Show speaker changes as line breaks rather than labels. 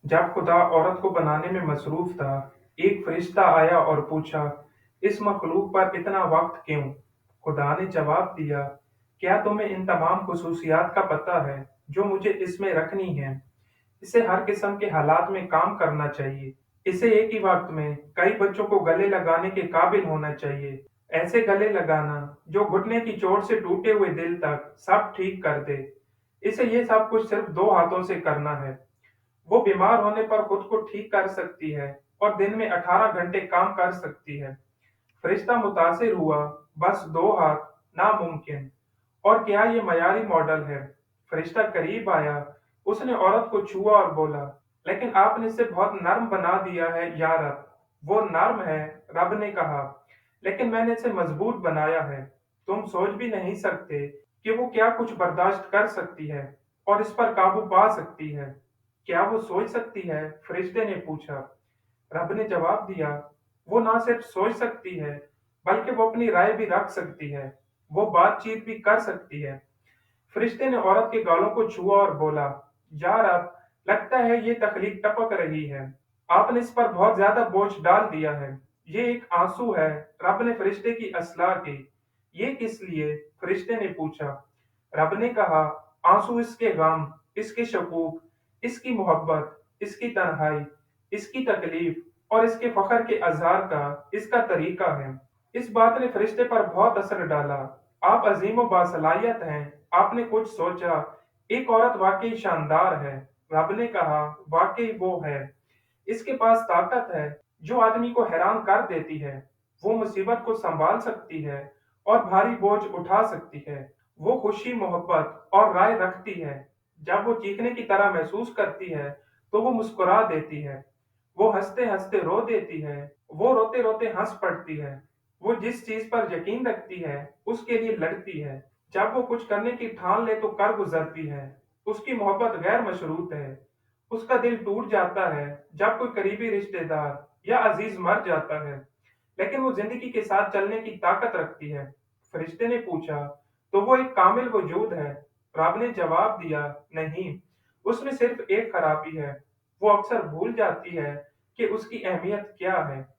जब खुदा औरत को बनाने में मसरूफ था, एक फरिश्ता आया और पूछा, इस मखलूक पर इतना वक्त क्यों? खुदा ने जवाब दिया, क्या तुम्हें इन तमाम खुसूसियात का पता है जो मुझे इसमें रखनी है? इसे हर किस्म के हालात में काम करना चाहिए। इसे एक ही वक्त में कई बच्चों को गले लगाने के काबिल होना चाहिए। ऐसे गले लगाना जो घुटने की चोट से टूटे हुए दिल तक सब ठीक कर दे। इसे ये सब कुछ सिर्फ 2 हाथों से करना है। वो बीमार होने पर खुद को ठीक कर सकती है और दिन में 18 घंटे काम कर सकती है। फरिश्ता मुतासिर हुआ, बस 2 हाथ, नामुमकिन। और क्या ये मयारी मॉडल है? फरिश्ता करीब आया, उसने औरत को छुआ और बोला, लेकिन आपने इसे बहुत नर्म बना दिया है या रब। वो नर्म है, रब ने कहा, लेकिन मैंने इसे मजबूत बनाया है। तुम सोच भी नहीं सकते कि वो क्या कुछ बर्दाश्त कर सकती है और इस पर काबू पा सकती है। क्या वो सोच सकती है? फरिश्ते ने पूछा। रब ने जवाब दिया, वो ना सिर्फ सोच सकती है, बल्कि वो अपनी राय भी रख सकती है। वो बातचीत भी कर सकती है। फरिश्ते ने औरत के गालों को छुआ और बोला, यार अब लगता है ये तकलीफ टपक रही है। आपने इस पर बहुत ज्यादा बोझ डाल दिया है। ये एक आंसू है। रब ने फरिश्ते की असलाह की। ये किस लिए? फरिश्ते ने पूछा। रब ने कहा, आंसू इसके गम, इसके शकूक, इसकी मोहब्बत, इसकी तन्हाई, इसकी तकलीफ और इसके फखर के अजहार का इसका तरीका है। इस बात ने फरिश्ते पर बहुत असर डाला। आप अजीम व बासलाहियत हैं। आपने कुछ सोचा। एक औरत वाकई शानदार है। रब ने कहा, वाकई वो है। इसके पास ताकत है जो आदमी को हैरान कर देती है। वो मुसीबत को संभाल सकती है और भारी बोझ उठा सकती है। वो खुशी, मोहब्बत और राय रखती है। जब वो चीखने की तरह महसूस करती है, तो वो मुस्कुरा देती है। वो हंसते-हंसते रो देती है। वो रोते-रोते हंस पड़ती है। वो जिस चीज पर यकीन रखती है, उसके लिए लड़ती है। जब वो कुछ करने की ठान ले तो कर गुजरती है। उसकी मोहब्बत गैर मशरूत है। उसका दिल टूट जाता है जब कोई करीबी रिश्तेदार या अजीज मर जाता है, लेकिन वो जिंदगी के साथ चलने की ताकत रखती है। फरिश्ते ने पूछा, तो वो एक कामिल वजूद है? रब ने जवाब दिया, नहीं, उसमें सिर्फ एक खराबी है। वो अक्सर भूल जाती है कि उसकी अहमियत क्या है।